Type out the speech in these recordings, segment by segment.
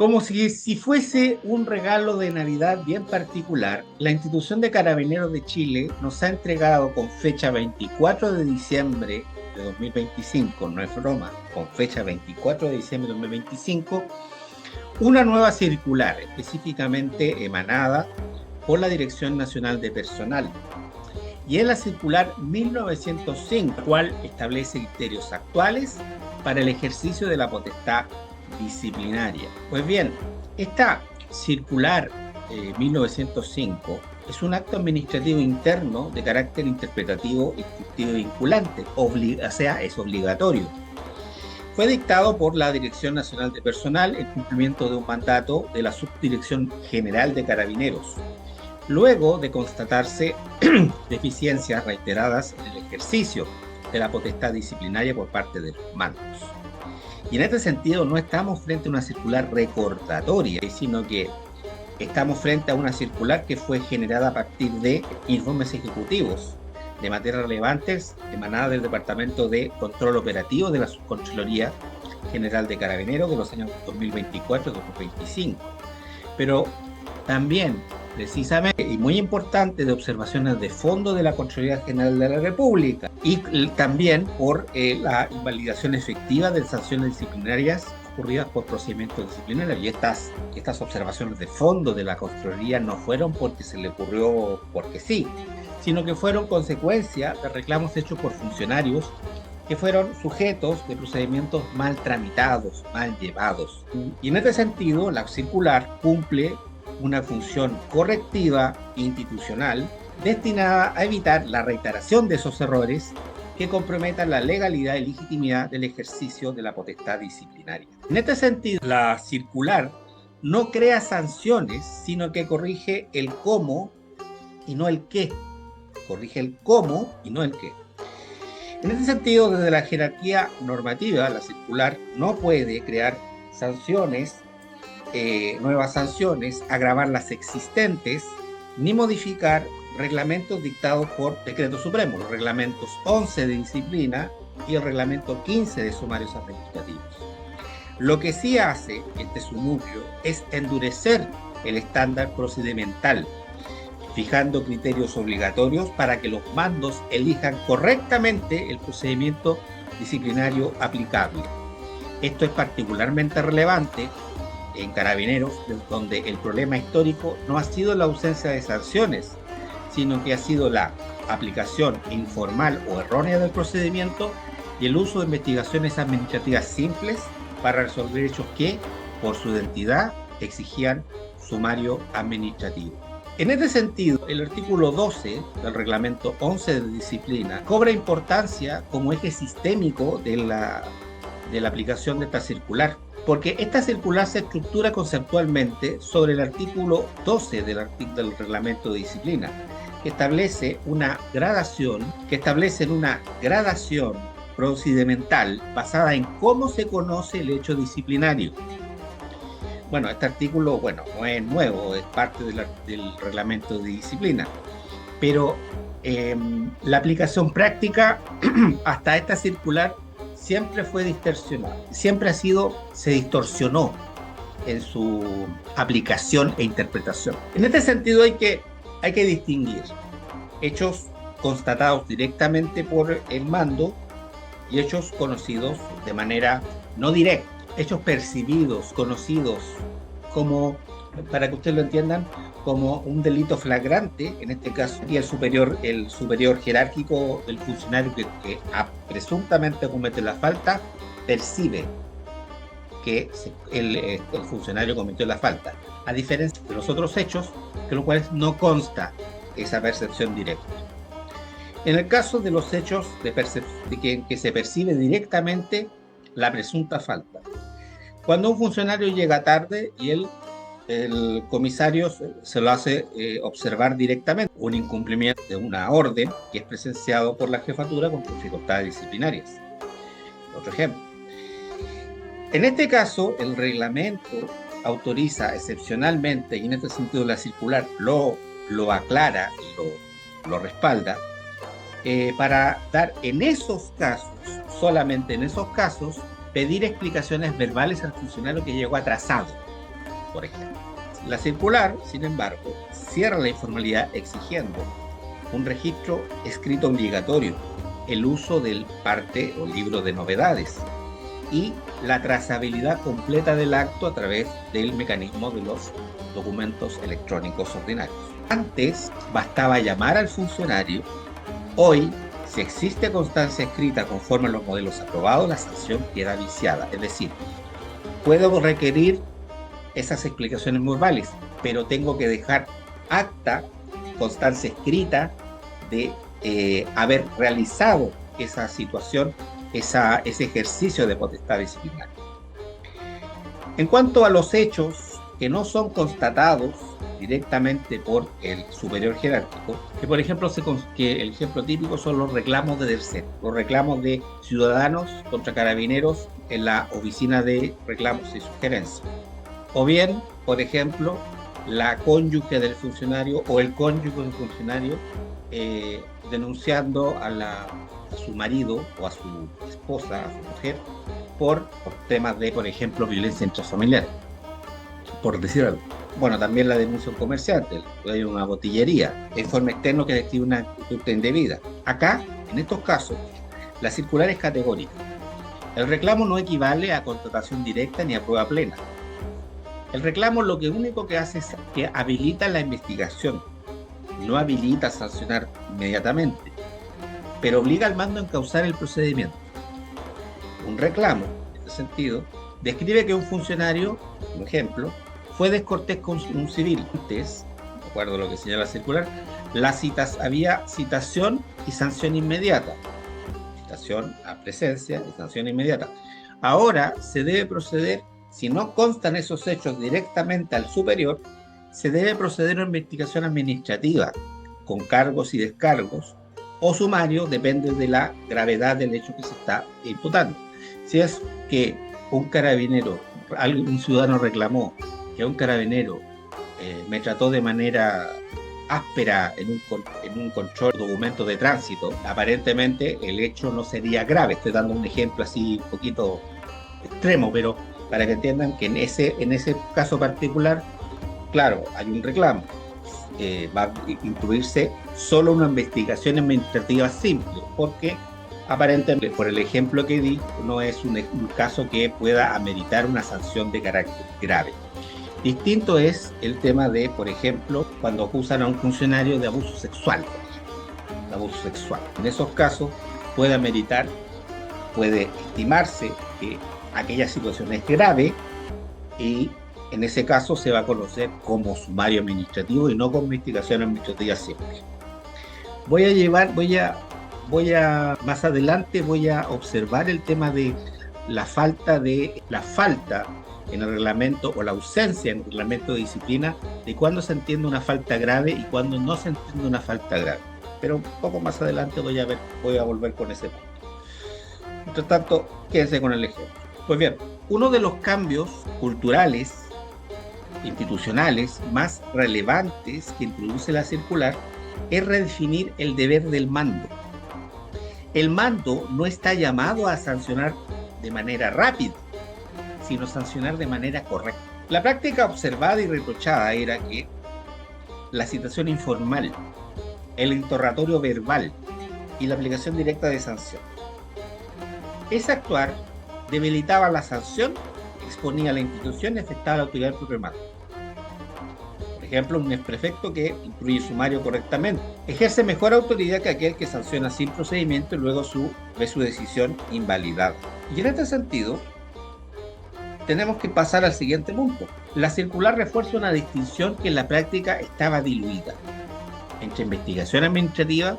Como si fuese un regalo de Navidad bien particular, la Institución de Carabineros de Chile nos ha entregado con fecha 24 de diciembre de 2025, no es broma, con fecha 24 de diciembre de 2025, una nueva circular específicamente emanada por la Dirección Nacional de Personal. Y es la circular 1905, cual establece criterios actuales para el ejercicio de la potestad disciplinaria. Pues bien, esta circular 1905 es un acto administrativo interno de carácter interpretativo, instructivo y vinculante, o sea, es obligatorio. Fue dictado por la Dirección Nacional de Personal en cumplimiento de un mandato de la Subdirección General de Carabineros, luego de constatarse deficiencias reiteradas en el ejercicio de la potestad disciplinaria por parte de los mandos. Y en este sentido no estamos frente a una circular recordatoria, sino que estamos frente a una circular que fue generada a partir de informes ejecutivos de materias relevantes emanadas del Departamento de Control Operativo de la Subcontraloría General de Carabineros de los años 2024 y 2025. Pero también, precisamente, y muy importante, de observaciones de fondo de la Contraloría General de la República y también por la invalidación efectiva de sanciones disciplinarias ocurridas por procedimientos disciplinarios. Y estas observaciones de fondo de la Contraloría no fueron porque se le ocurrió porque sí, sino que fueron consecuencia de reclamos hechos por funcionarios que fueron sujetos de procedimientos mal tramitados, mal llevados. Y en este sentido, la circular cumple una función correctiva institucional destinada a evitar la reiteración de esos errores que comprometan la legalidad y legitimidad del ejercicio de la potestad disciplinaria. En este sentido, la circular no crea sanciones, sino que corrige el cómo y no el qué. Corrige el cómo y no el qué. En este sentido, desde la jerarquía normativa, la circular no puede crear sanciones, nuevas sanciones, agravar las existentes, ni modificar reglamentos dictados por decreto supremo, los reglamentos 11 de disciplina y el reglamento 15 de sumarios administrativos. Lo que sí hace este su núcleo es endurecer el estándar procedimental, fijando criterios obligatorios para que los mandos elijan correctamente el procedimiento disciplinario aplicable. Esto es particularmente relevante en Carabineros, donde el problema histórico no ha sido la ausencia de sanciones, sino que ha sido la aplicación informal o errónea del procedimiento y el uso de investigaciones administrativas simples para resolver hechos que, por su identidad, exigían sumario administrativo. En este sentido, el artículo 12 del reglamento 11 de disciplina cobra importancia como eje sistémico de la aplicación de esta circular, porque esta circular se estructura conceptualmente sobre el artículo 12 del reglamento de disciplina, que establece una gradación procedimental basada en cómo se conoce el hecho disciplinario. Bueno, este artículo, no es nuevo, es parte del reglamento de disciplina, pero la aplicación práctica hasta esta circular siempre fue distorsionada, se distorsionó en su aplicación e interpretación. En este sentido hay que distinguir hechos constatados directamente por el mando y hechos conocidos de manera no directa, hechos percibidos, conocidos, como, para que ustedes lo entiendan, como un delito flagrante, en este caso, y el superior jerárquico del funcionario que presuntamente comete la falta, percibe que el funcionario cometió la falta, a diferencia de los otros hechos, que los cuales no consta esa percepción directa. En el caso de los hechos que se percibe directamente la presunta falta, cuando un funcionario llega tarde y el comisario se lo hace observar directamente, un incumplimiento de una orden que es presenciado por la jefatura con dificultades disciplinarias. Otro ejemplo. En este caso, el reglamento autoriza excepcionalmente, y en este sentido la circular lo aclara y lo respalda, para dar en esos casos, solamente en esos casos, pedir explicaciones verbales al funcionario que llegó atrasado. por ejemplo. La circular, sin embargo, cierra la informalidad exigiendo un registro escrito obligatorio, el uso del parte o libro de novedades y la trazabilidad completa del acto a través del mecanismo de los documentos electrónicos ordinarios. Antes bastaba llamar al funcionario. Hoy, si existe constancia escrita conforme a los modelos aprobados, la sanción queda viciada. Es decir, puedo requerir esas explicaciones verbales, pero tengo que dejar acta, constancia escrita de haber realizado esa situación, ese ejercicio de potestad disciplinaria. En cuanto a los hechos que no son constatados directamente por el superior jerárquico, que por ejemplo, que el ejemplo típico son los reclamos de terceros, los reclamos de ciudadanos contra carabineros en la oficina de reclamos y sugerencias. O bien, por ejemplo, la cónyuge del funcionario o el cónyuge del funcionario denunciando a su marido o a su esposa, a su mujer, por temas de, por ejemplo, violencia intrafamiliar, por decir algo. Bueno, también la denuncia a un comerciante, hay una botillería, informe externo que describe una conducta indebida. Acá, en estos casos, la circular es categórica. El reclamo no equivale a contratación directa ni a prueba plena. El reclamo lo único que hace es que habilita la investigación, no habilita a sancionar inmediatamente, pero obliga al mando a encauzar el procedimiento. Un reclamo, en este sentido, describe que un funcionario, por ejemplo, fue descortés con un civil. Antes, de acuerdo a lo que señala la circular, había citación y sanción inmediata. Citación a presencia y sanción inmediata. Ahora se debe proceder, si no constan esos hechos directamente al superior, se debe proceder a una investigación administrativa con cargos y descargos o sumario, depende de la gravedad del hecho que se está imputando. Si es que un carabinero, un ciudadano reclamó que un carabinero me trató de manera áspera en un control de documentos de tránsito, aparentemente el hecho no sería grave. Estoy dando un ejemplo así un poquito extremo, pero para que entiendan que en ese caso particular, claro, hay un reclamo. Va a incluirse solo una investigación administrativa simple, porque aparentemente, por el ejemplo que di, no es un caso que pueda ameritar una sanción de carácter grave. Distinto es el tema de, por ejemplo, cuando acusan a un funcionario de abuso sexual. De abuso sexual. En esos casos puede estimarse que aquella situación es grave y en ese caso se va a conocer como sumario administrativo y no como investigación administrativa simple. Más adelante voy a observar el tema de la falta en el reglamento o la ausencia en el reglamento de disciplina de cuándo se entiende una falta grave y cuándo no se entiende una falta grave. Pero un poco más adelante voy a volver con ese punto. Mientras tanto, quédense con el ejemplo. Pues bien, uno de los cambios culturales, institucionales más relevantes que introduce la circular es redefinir el deber del mando. El mando no está llamado a sancionar de manera rápida, sino sancionar de manera correcta. La práctica observada y reprochada era que la citación informal, el interrogatorio verbal y la aplicación directa de sanción. Ese actuar debilitaba la sanción, exponía a la institución y afectaba a la autoridad del propio mando. Por ejemplo, un exprefecto que incluye sumario correctamente ejerce mejor autoridad que aquel que sanciona sin procedimiento y luego ve su decisión invalidada. Y en este sentido, tenemos que pasar al siguiente punto. La circular refuerza una distinción que en la práctica estaba diluida entre investigación administrativa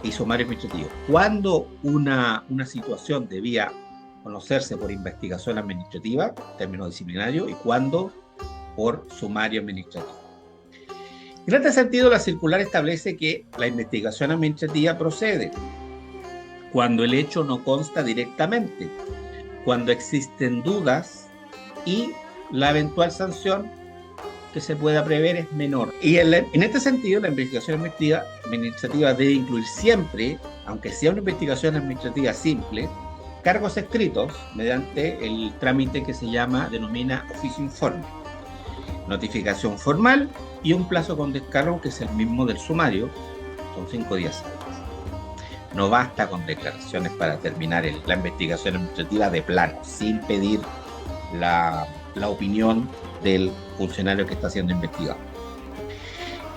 y sumario administrativo. Cuando una situación debía conocerse por investigación administrativa, término disciplinario, y cuando por sumario administrativo. En este sentido, la circular establece que la investigación administrativa procede cuando el hecho no consta directamente, cuando existen dudas y la eventual sanción que se pueda prever es menor. Y en este sentido, la investigación administrativa debe incluir siempre, aunque sea una investigación administrativa simple, cargos escritos mediante el trámite que denomina oficio informe. notificación formal y un plazo con descargo que es el mismo del sumario, son 5 días hábiles. No basta con declaraciones para terminar la investigación administrativa de plano, sin pedir la opinión del funcionario que está siendo investigado.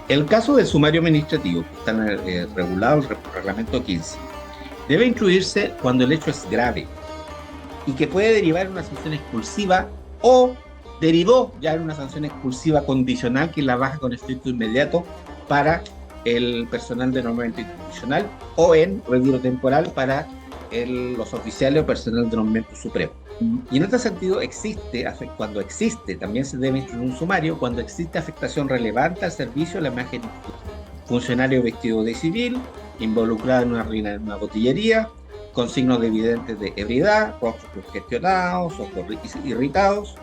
El caso del sumario administrativo, que está regulado en el reglamento 15, debe instruirse cuando el hecho es grave y que puede derivar en una sanción expulsiva o derivó ya en una sanción expulsiva condicional que es la baja con efecto inmediato para el personal de nombramiento institucional o en retiro temporal para los oficiales o personal de nombramiento supremo. Y en este sentido cuando existe, también se debe instruir un sumario cuando existe afectación relevante al servicio de la imagen funcionario vestido de civil, involucrado en una ruina en una botillería, con signos evidentes de ebriedad, rostros congestionados, ojos irritados.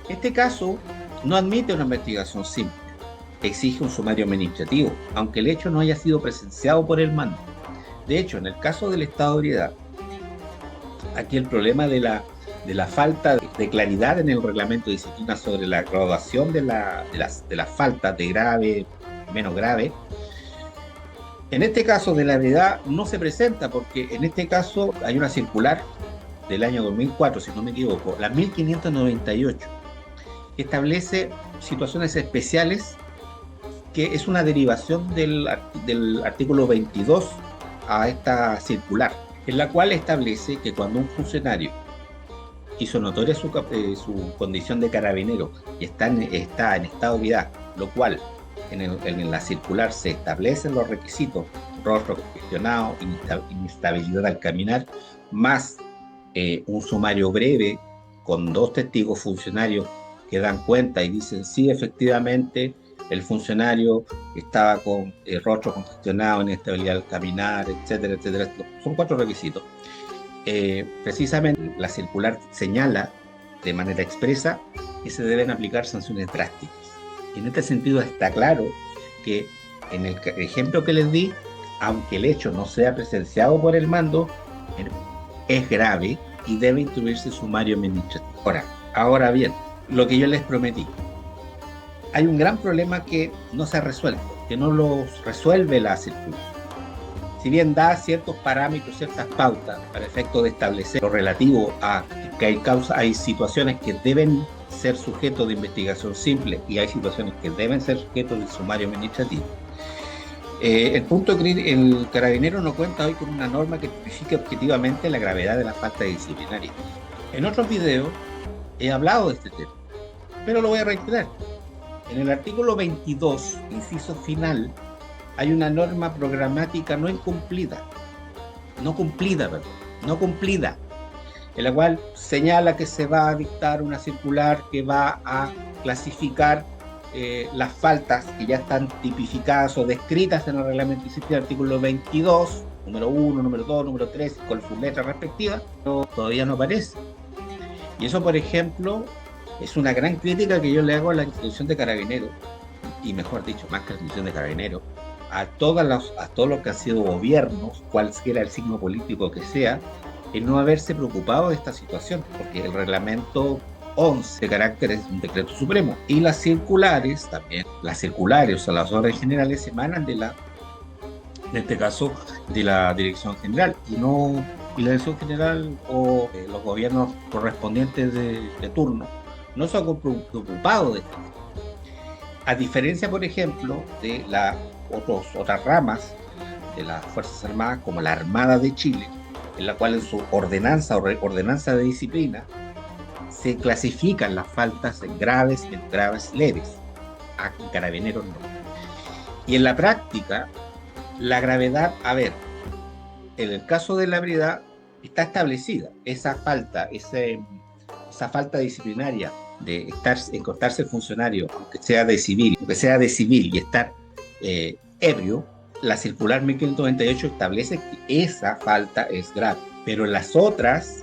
Este caso no admite una investigación simple, exige un sumario administrativo, aunque el hecho no haya sido presenciado por el mando. De hecho, en el caso del estado de ebriedad, aquí el problema de la falta de claridad en el reglamento de disciplina sobre la graduación de las faltas de grave, menos grave, en este caso de la ebriedad no se presenta porque en este caso hay una circular del año 2004, si no me equivoco, la 1598, que establece situaciones especiales, que es una derivación del artículo 22 a esta circular, en la cual establece que cuando un funcionario hizo notoria su condición de carabinero y está en estado de ebriedad, lo cual en la circular se establecen los requisitos: rostro congestionado, inestabilidad al caminar, más un sumario breve con 2 testigos funcionarios que dan cuenta y dicen sí, efectivamente, el funcionario estaba con el rostro congestionado, inestabilidad al caminar, etcétera, etcétera. Son 4 requisitos. Precisamente la circular señala de manera expresa que se deben aplicar sanciones drásticas. En este sentido está claro que en el ejemplo que les di, aunque el hecho no sea presenciado por el mando, es grave y debe instruirse sumario administrativo. Ahora bien, lo que yo les prometí, hay un gran problema que no se ha resuelto, que no lo resuelve la circular. Si bien da ciertos parámetros, ciertas pautas para efecto de establecer lo relativo a que hay situaciones que deben ser sujetos de investigación simple y hay situaciones que deben ser sujetos de sumario administrativo. El carabinero no cuenta hoy con una norma que tipifique objetivamente la gravedad de la falta disciplinaria. En otros videos he hablado de este tema, pero lo voy a reiterar. En el artículo 22, inciso final, hay una norma programática no cumplida, en la cual señala que se va a dictar una circular que va a clasificar las faltas que ya están tipificadas o descritas en el reglamento disciplinario, artículo 22, número 1, número 2, número 3, con sus letras respectivas, pero todavía no aparece. Y eso, por ejemplo, es una gran crítica que yo le hago a la institución de Carabineros, y mejor dicho, más que a la institución de Carabineros, a todos los que han sido gobiernos, cualquiera el signo político que sea, en no haberse preocupado de esta situación, porque el reglamento 11 de carácter es un decreto supremo, y las circulares también, o sea, las órdenes generales emanan en este caso, de la dirección general, y la dirección general o los gobiernos correspondientes de turno no se han preocupado de esto. A diferencia, por ejemplo, de otras ramas de las Fuerzas Armadas, como la Armada de Chile, en la cual en su ordenanza de disciplina se clasifican las faltas en graves, leves. Aquí Carabineros no. Y en la práctica, la gravedad, en el caso de la ebriedad está establecida esa falta disciplinaria de encontrarse el funcionario, aunque sea de civil y estar ebrio. La circular 1598 establece que esa falta es grave, pero en las otras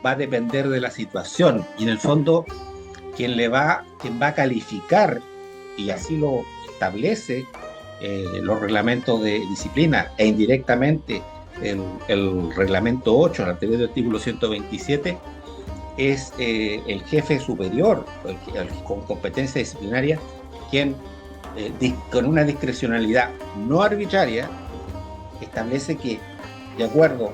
va a depender de la situación, y en el fondo quien va a calificar, y así lo establece los reglamentos de disciplina e indirectamente el reglamento 8, el anterior artículo 127, es el jefe superior, con competencia disciplinaria, quien con una discrecionalidad no arbitraria establece que, de acuerdo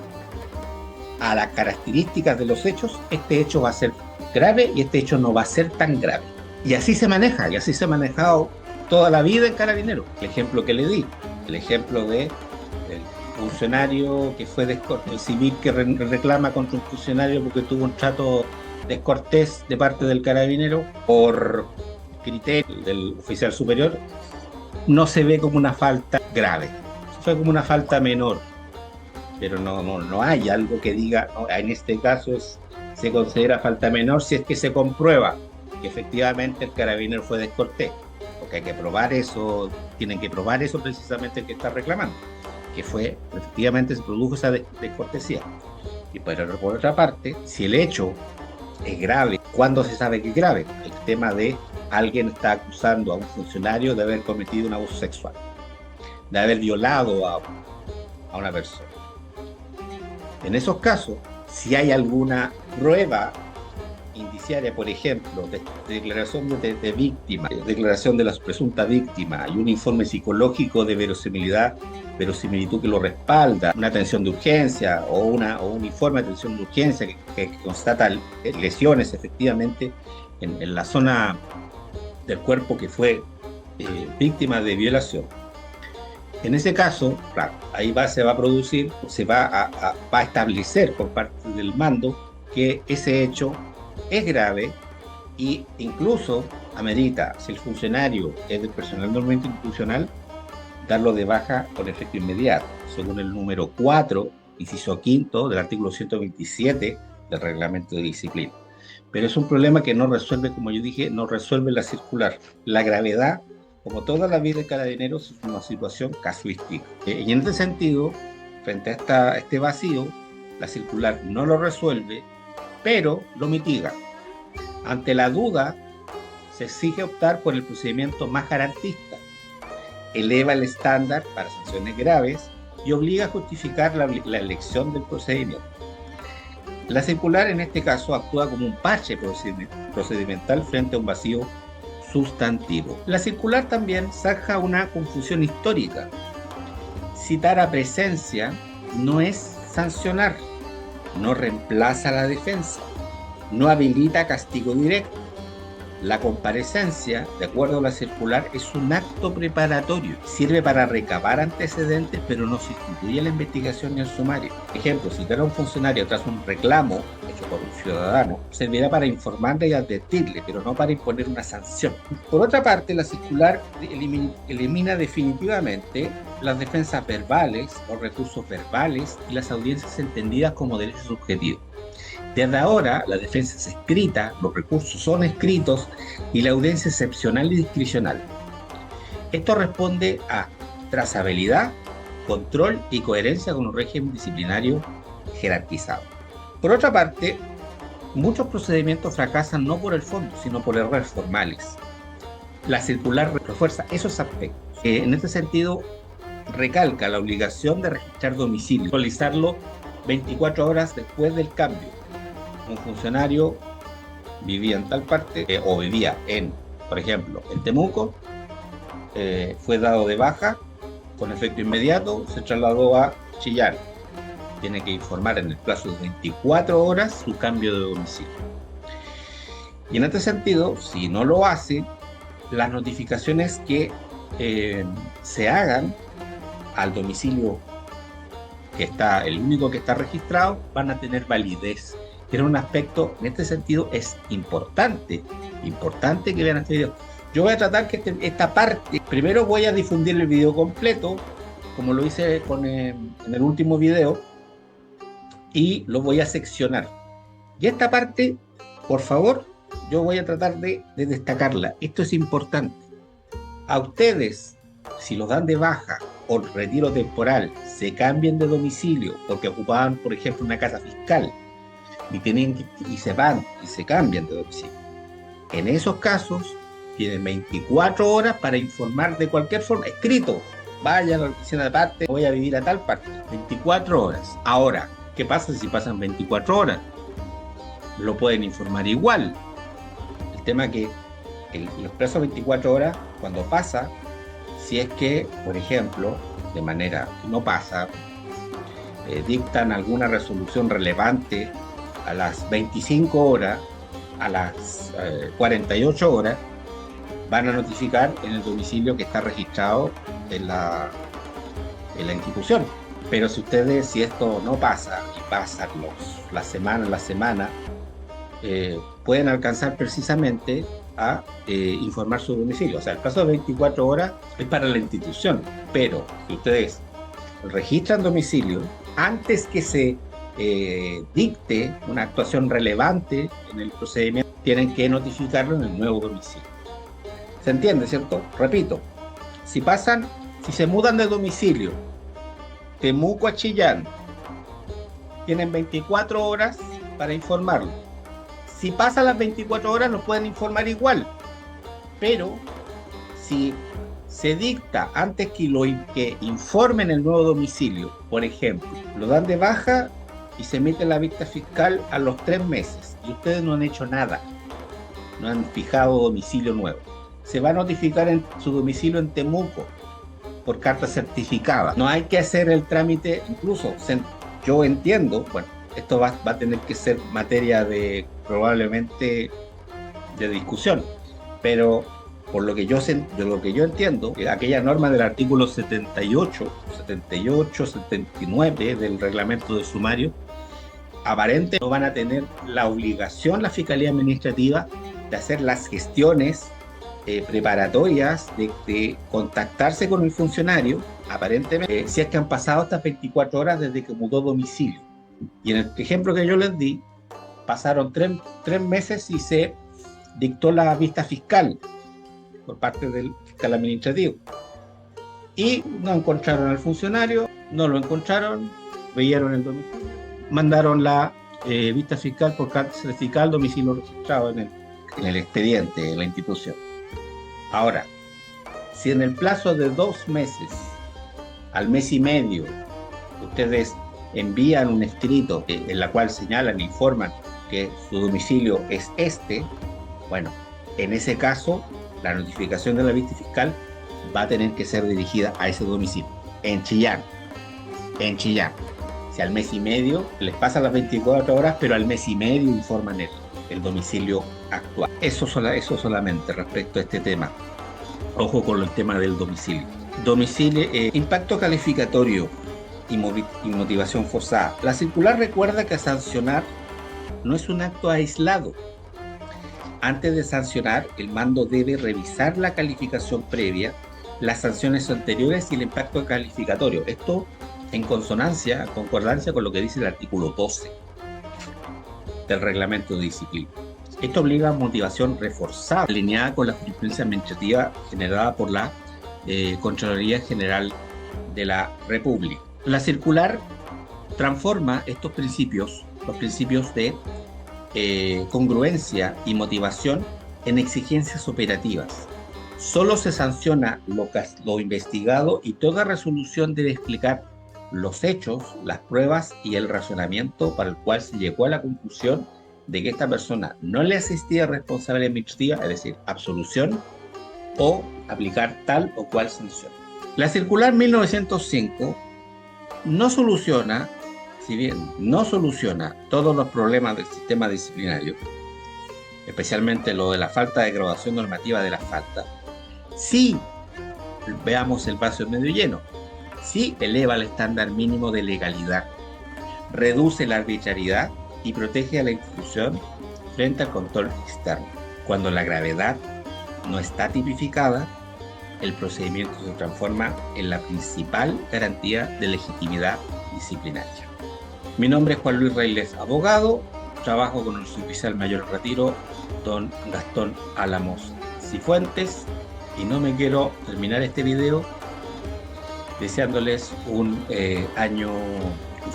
a las características de los hechos, este hecho va a ser grave y este hecho no va a ser tan grave. Y así se maneja, y así se ha manejado toda la vida en Carabineros. El ejemplo que le di, el ejemplo de el funcionario que fue el civil que reclama contra un funcionario porque tuvo un trato descortés de parte del carabinero por criterio del oficial superior, no se ve como una falta grave, fue como una falta menor, pero no hay algo que diga, no, en este caso se considera falta menor si es que se comprueba que efectivamente el carabinero fue descortés, porque hay que probar eso, tienen que probar eso precisamente el que está reclamando, que fue, efectivamente se produjo esa descortesía. Y por otra parte, si el hecho es grave, ¿cuándo se sabe que es grave? El tema de alguien está acusando a un funcionario de haber cometido un abuso sexual, de haber violado a una persona. En esos casos, si hay alguna prueba indiciaria, por ejemplo, de declaración de víctima, declaración de la presunta víctima y un informe psicológico de verosimilitud que lo respalda, una atención de urgencia o un informe de atención de urgencia que constata lesiones efectivamente en la zona del cuerpo que fue víctima de violación. En ese caso, claro, ahí se va a producir, va a establecer por parte del mando que ese hecho es grave e incluso amerita, si el funcionario es del personal normalmente institucional, darlo de baja con efecto inmediato, según el número 4, inciso quinto del artículo 127 del reglamento de disciplina. Pero es un problema que no resuelve, como yo dije, no resuelve la circular. La gravedad, como toda la vida de Carabineros, es una situación casuística. Y en este sentido, frente a este vacío, la circular no lo resuelve, pero lo mitiga. Ante la duda, se exige optar por el procedimiento más garantista, eleva el estándar para sanciones graves y obliga a justificar la elección del procedimiento. La circular en este caso actúa como un parche procedimental frente a un vacío sustantivo. La circular también saca una confusión histórica. Citar a presencia no es sancionar, no reemplaza la defensa, no habilita castigo directo. La comparecencia, de acuerdo a la circular, es un acto preparatorio. Sirve para recabar antecedentes, pero no sustituye la investigación ni el sumario. Ejemplo, citar a un funcionario tras un reclamo hecho por un ciudadano servirá para informarle y advertirle, pero no para imponer una sanción. Por otra parte, la circular elimina definitivamente las defensas verbales, los recursos verbales y las audiencias entendidas como derechos subjetivos. Desde ahora, la defensa es escrita, los recursos son escritos y la audiencia es excepcional y discrecional. Esto responde a trazabilidad, control y coherencia con un régimen disciplinario jerarquizado. Por otra parte, muchos procedimientos fracasan no por el fondo, sino por errores formales. La circular refuerza esos aspectos. En este sentido, recalca la obligación de registrar domicilio, actualizarlo 24 horas después del cambio. Un funcionario vivía en tal parte o vivía por ejemplo, en Temuco, fue dado de baja con efecto inmediato, se trasladó a Chillán. Tiene que informar en el plazo de 24 horas su cambio de domicilio. Y en este sentido, si no lo hace, las notificaciones que se hagan al domicilio que está, el único que está registrado, van a tener validez. Pero un aspecto, en este sentido, es importante que vean este video. Yo voy a tratar que esta parte, primero voy a difundir el video completo, como lo hice en el último video, y lo voy a seccionar. Y esta parte, por favor, yo voy a tratar de destacarla. Esto es importante. A ustedes, si los dan de baja o retiro temporal, se cambian de domicilio porque ocupaban, por ejemplo, una casa fiscal, y se van y se cambian de domicilio. En esos casos tienen 24 horas para informar de cualquier forma, escrito, vayan a la oficina de parte, voy a vivir a tal parte, 24 horas. Ahora, ¿qué pasa si pasan 24 horas? lo pueden informar igual. El tema es que los plazos 24 horas, cuando pasa, si es que, por ejemplo, de manera que no pasa, dictan alguna resolución relevante a las 25 horas, a las 48 horas, van a notificar en el domicilio que está registrado en la institución. Pero si esto no pasa y pasan las semanas, pueden alcanzar precisamente a informar su domicilio. O sea, el plazo de 24 horas es para la institución, pero si ustedes registran domicilio, antes que se dicte una actuación relevante en el procedimiento, tienen que notificarlo en el nuevo domicilio. ¿Se entiende, cierto? Repito, si se mudan de domicilio, Temuco a Chillán, tienen 24 horas para informarlo. Si pasan las 24 horas, lo pueden informar igual. Pero si se dicta antes que informen el nuevo domicilio, por ejemplo, lo dan de baja y se emite la vista fiscal a los 3 meses y ustedes no han hecho nada, no han fijado domicilio nuevo, se va a notificar en su domicilio en Temuco por carta certificada. No hay que hacer el trámite, incluso yo entiendo, bueno, esto va a tener que ser materia probablemente de discusión, pero por lo que yo entiendo, aquella norma del artículo 78, 79 del reglamento de sumario, aparentemente no van a tener la obligación la Fiscalía Administrativa de hacer las gestiones preparatorias, de contactarse con el funcionario, aparentemente, si es que han pasado estas 24 horas desde que mudó domicilio. Y en el ejemplo que yo les di, pasaron 3 meses y se dictó la vista fiscal por parte del fiscal administrativo. Y no encontraron al funcionario, no lo encontraron, veieron el domicilio, mandaron la vista fiscal por carta certificada al domicilio registrado en el expediente de la institución. Ahora, si en el plazo de 2 meses al mes y medio ustedes envían un escrito en la cual señalan e informan que su domicilio es bueno, en ese caso la notificación de la vista fiscal va a tener que ser dirigida a ese domicilio, en Chillán. Si al mes y medio les pasan las 24 horas, pero al mes y medio informan el domicilio actual. Eso solamente respecto a este tema. Ojo con el tema del domicilio. Impacto calificatorio y motivación forzada. La circular recuerda que sancionar no es un acto aislado. Antes de sancionar, el mando debe revisar la calificación previa, las sanciones anteriores y el impacto calificatorio. Esto en concordancia con lo que dice el artículo 12 del reglamento de disciplina. Esto obliga a motivación reforzada, alineada con la jurisprudencia administrativa generada por la Contraloría General de la República. La circular transforma estos principios, los principios de congruencia y motivación, en exigencias operativas. Solo se sanciona lo investigado y toda resolución debe explicar los hechos, las pruebas y el razonamiento para el cual se llegó a la conclusión de que esta persona no le asistía responsable administrativa, es decir, absolución, o aplicar tal o cual sanción. La circular 1905 no soluciona, si bien no soluciona todos los problemas del sistema disciplinario, especialmente lo de la falta de graduación normativa de la falta, sí, veamos el vaso medio lleno, sí eleva el estándar mínimo de legalidad, reduce la arbitrariedad y protege a la institución frente al control externo. Cuando la gravedad no está tipificada, el procedimiento se transforma en la principal garantía de legitimidad disciplinaria. Mi nombre es Juan Luis Reiles, abogado, trabajo con el suboficial mayor en retiro, don Gastón Álamos Cifuentes, y no me quiero terminar este video deseándoles un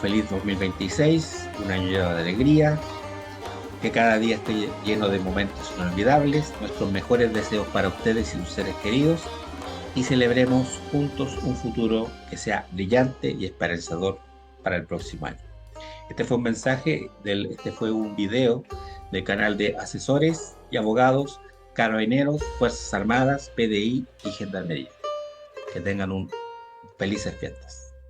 feliz 2026, un año lleno de alegría, que cada día esté lleno de momentos inolvidables, nuestros mejores deseos para ustedes y sus seres queridos, y celebremos juntos un futuro que sea brillante y esperanzador para el próximo año. Este fue un este fue un video del canal de asesores y abogados, carabineros, Fuerzas Armadas, PDI y Gendarmería. Que tengan un felices fiestas.